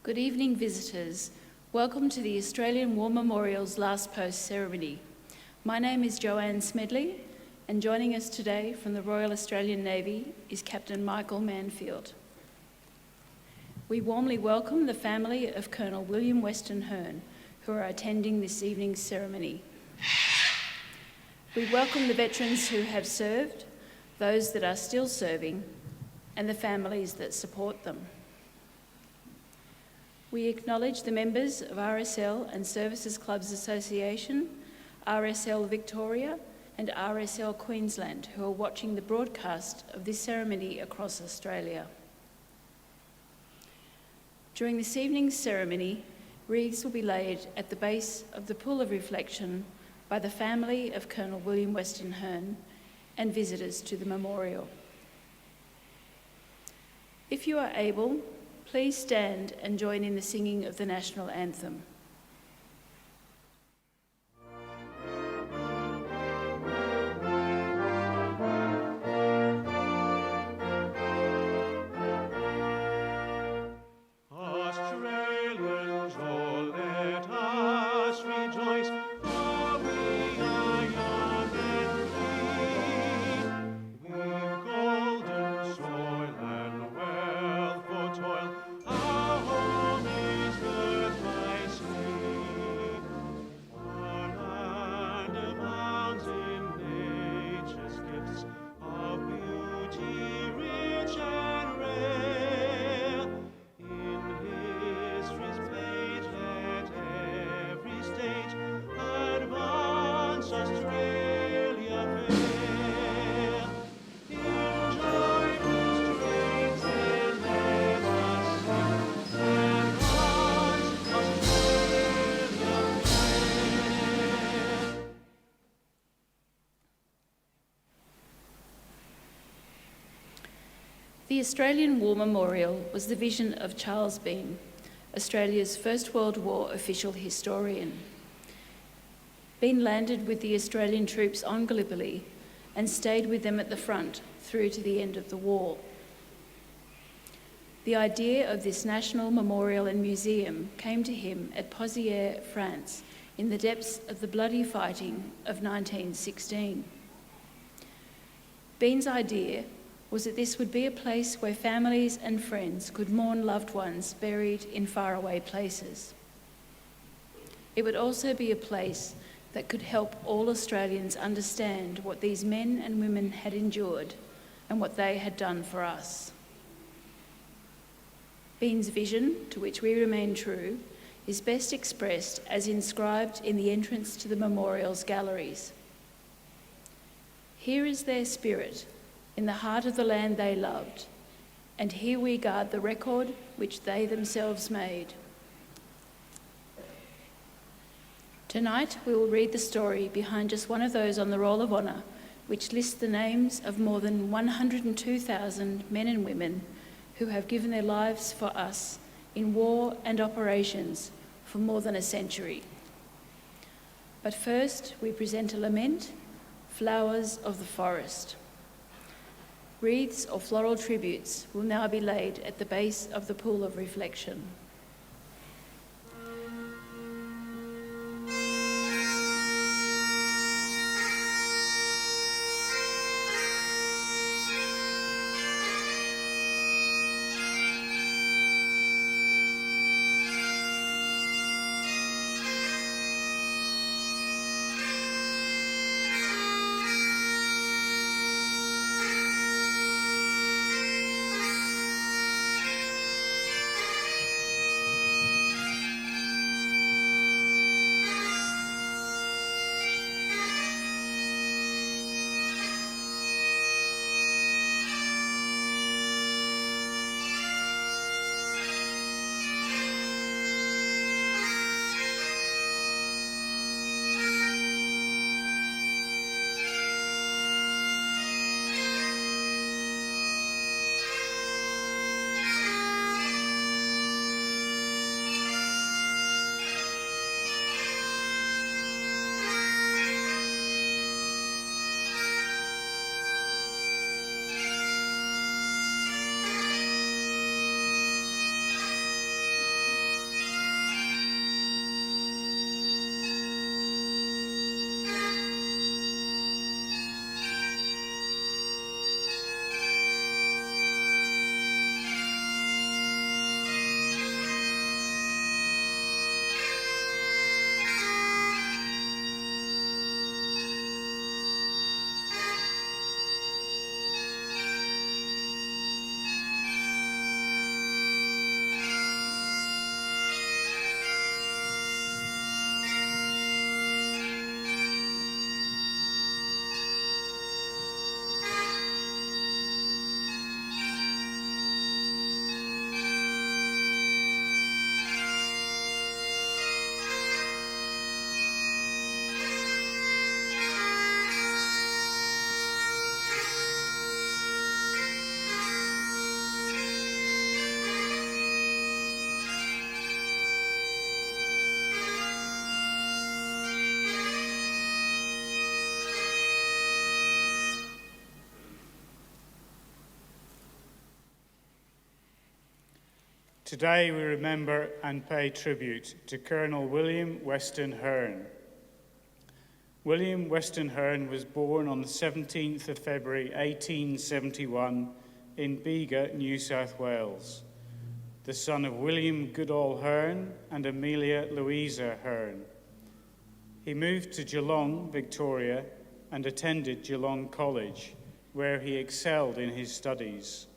Good evening, visitors. Welcome to the Australian War Memorial's Last Post ceremony. My name is Joanne Smedley, and joining us today from the Royal Australian Navy is Captain Michael Manfield. We warmly welcome the family of Colonel William Weston Hearne, who are attending this evening's ceremony. We welcome the veterans who have served, those that are still serving, and the families that support them. We acknowledge the members of RSL and Services Clubs Association, RSL Victoria and RSL Queensland who are watching the broadcast of this ceremony across Australia. During this evening's ceremony, wreaths will be laid at the base of the Pool of Reflection by the family of Colonel William Weston Hearne and visitors to the memorial. If you are able, please stand and join in the singing of the national anthem. The Australian War Memorial was the vision of Charles Bean, Australia's First World War official historian. Bean landed with the Australian troops on Gallipoli and stayed with them at the front through to the end of the war. The idea of this national memorial and museum came to him at Pozières, France, in the depths of the bloody fighting of 1916. Bean's idea was that this would be a place where families and friends could mourn loved ones buried in faraway places. It would also be a place that could help all Australians understand what these men and women had endured and what they had done for us. Bean's vision, to which we remain true, is best expressed as inscribed in the entrance to the memorial's galleries. Here is their spirit, in the heart of the land they loved, and here we guard the record which they themselves made. Tonight we will read the story behind just one of those on the Roll of Honour, which lists the names of more than 102,000 men and women who have given their lives for us in war and operations for more than a century. But first we present a lament, Flowers of the Forest. Wreaths or floral tributes will now be laid at the base of the Pool of Reflection. Today we remember and pay tribute to Colonel William Weston Hearne. William Weston Hearne was born on the 17th of February 1871 in Bega, New South Wales, the son of William Goodall Hearne and Amelia Louisa Hearne. He moved to Geelong, Victoria, and attended Geelong College, where he excelled in his studies.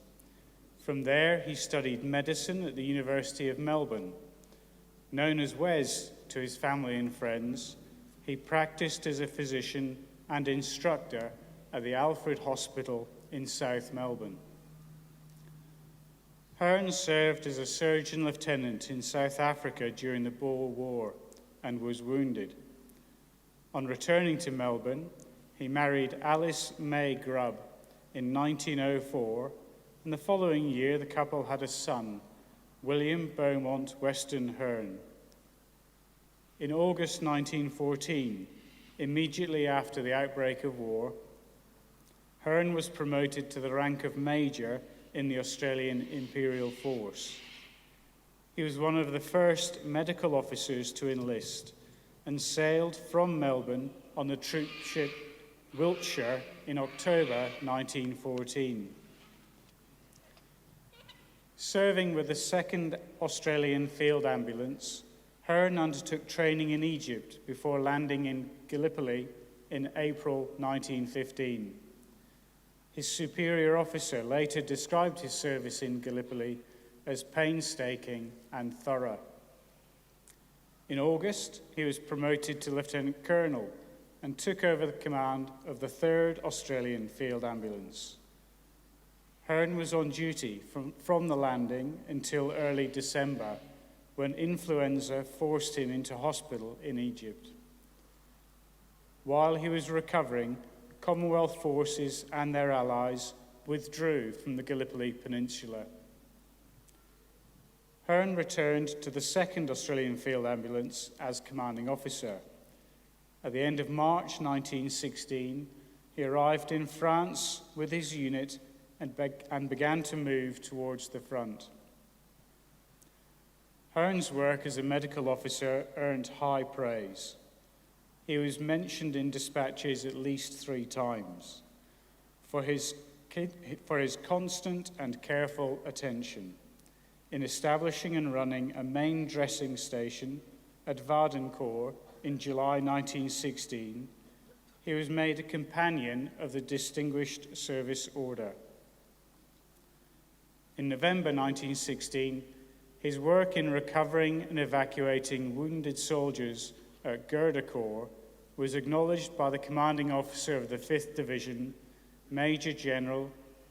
From there, he studied medicine at the University of Melbourne. Known as Wes to his family and friends, he practiced as a physician and instructor at the Alfred Hospital in South Melbourne. Hearne served as a surgeon lieutenant in South Africa during the Boer War and was wounded. On returning to Melbourne, he married Alice May Grubb in 1904, and the following year the couple had a son, William Beaumont Weston Hearne. In August 1914, immediately after the outbreak of war, Hearne was promoted to the rank of Major in the Australian Imperial Force. He was one of the first medical officers to enlist and sailed from Melbourne on the troop ship Wiltshire in October 1914. Serving with the 2nd Australian Field Ambulance, Hearne undertook training in Egypt before landing in Gallipoli in April 1915. His superior officer later described his service in Gallipoli as painstaking and thorough. In August, he was promoted to Lieutenant Colonel and took over the command of the 3rd Australian Field Ambulance. Hearne was on duty from the landing until early December, when influenza forced him into hospital in Egypt. While he was recovering, Commonwealth forces and their allies withdrew from the Gallipoli Peninsula. Hearne returned to the 2nd Australian Field Ambulance as commanding officer. At the end of March 1916, he arrived in France with his unit and began to move towards the front. Hearne's work as a medical officer earned high praise. He was mentioned in dispatches at least 3 times for his constant and careful attention in establishing and running a main dressing station at Wardencourt in July 1916. He was made a Companion of the Distinguished Service Order. In November 1916, his work in recovering and evacuating wounded soldiers at Gardacorps was acknowledged by the commanding officer of the 5th Division, Major General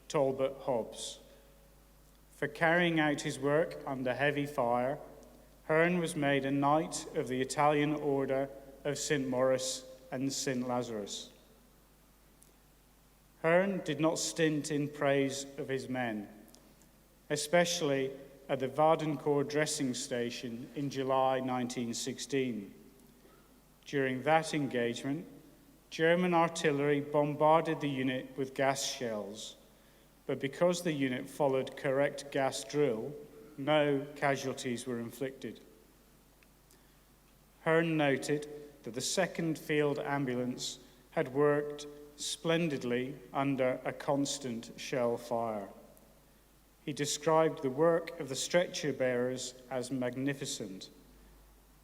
Talbot Hobbs. For carrying out his work under heavy fire, Hearne was made a Knight of the Italian Order of St. Maurice and St. Lazarus. Hearne did not stint in praise of his men, especially at the Wardencourt dressing station in July 1916. During that engagement, German artillery bombarded the unit with gas shells, but because the unit followed correct gas drill, no casualties were inflicted. Hearne noted that the 2nd Field Ambulance had worked splendidly under a constant shell fire. He described the work of the stretcher bearers as magnificent.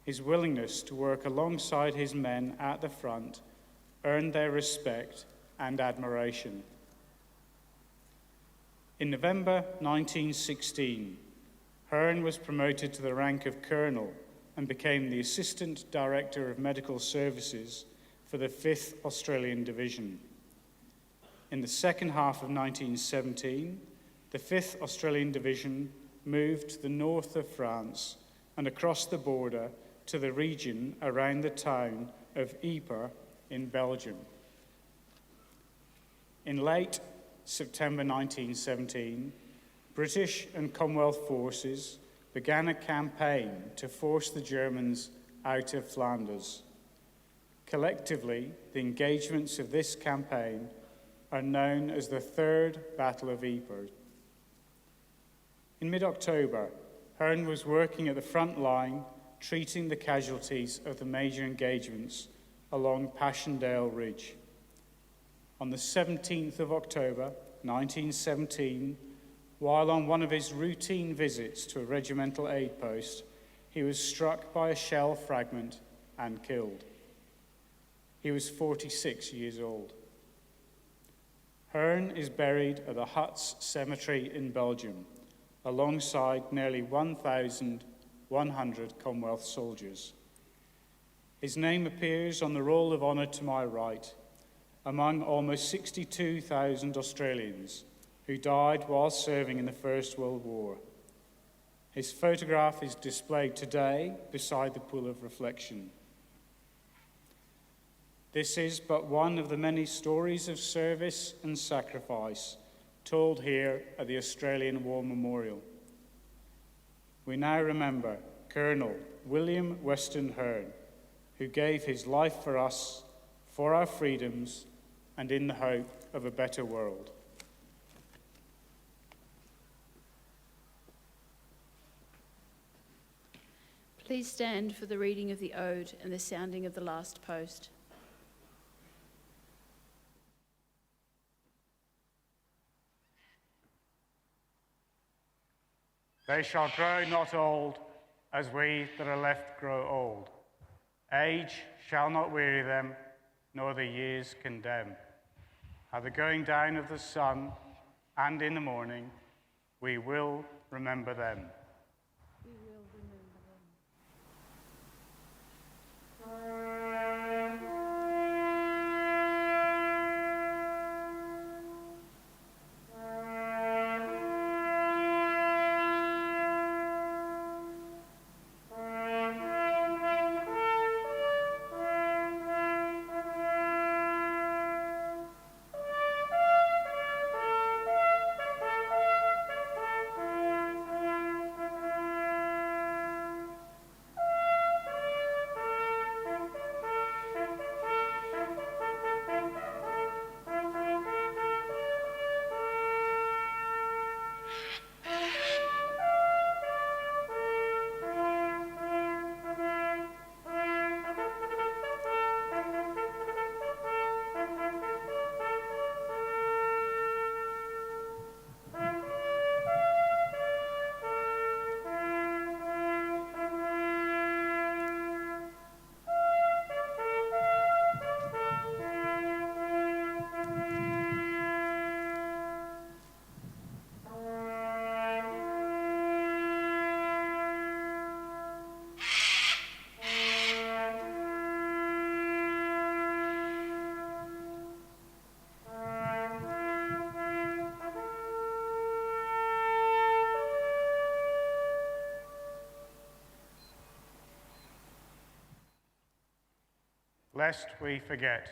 His willingness to work alongside his men at the front earned their respect and admiration. In November 1916, Hearne was promoted to the rank of Colonel and became the Assistant Director of Medical Services for the 5th Australian Division. In the second half of 1917, the 5th Australian Division moved to the north of France and across the border to the region around the town of Ypres in Belgium. In late September 1917, British and Commonwealth forces began a campaign to force the Germans out of Flanders. Collectively, the engagements of this campaign are known as the Third Battle of Ypres. In mid-October, Hearne was working at the front line, treating the casualties of the major engagements along Passchendaele Ridge. On the 17th of October, 1917, while on one of his routine visits to a regimental aid post, he was struck by a shell fragment and killed. He was 46 years old. Hearne is buried at the Huts Cemetery in Belgium, alongside nearly 1,100 Commonwealth soldiers. His name appears on the Roll of Honour to my right, among almost 62,000 Australians who died while serving in the First World War. His photograph is displayed today beside the Pool of Reflection. This is but one of the many stories of service and sacrifice told here at the Australian War Memorial. We now remember Colonel William Weston Hearne, who gave his life for us, for our freedoms, and in the hope of a better world. Please stand for the reading of the Ode and the sounding of the last post. They shall grow not old, as we that are left grow old. Age shall not weary them, nor the years condemn. At the going down of the sun and in the morning, we will remember them. We will remember them. Lest we forget.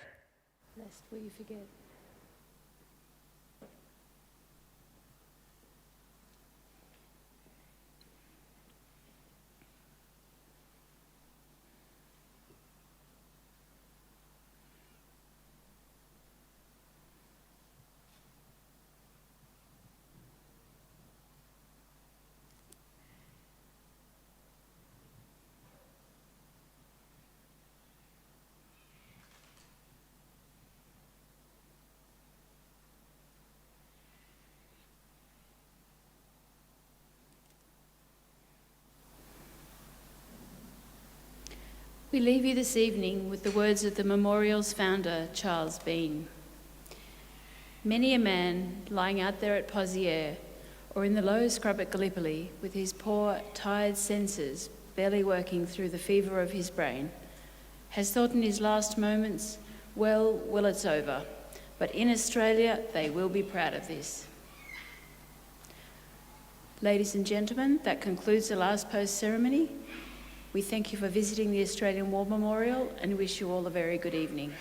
Lest we forget. We leave you this evening with the words of the memorial's founder, Charles Bean. Many a man lying out there at Pozières or in the low scrub at Gallipoli with his poor, tired senses barely working through the fever of his brain has thought in his last moments, well, it's over, but in Australia they will be proud of this. Ladies and gentlemen, that concludes the last post ceremony. We thank you for visiting the Australian War Memorial and wish you all a very good evening.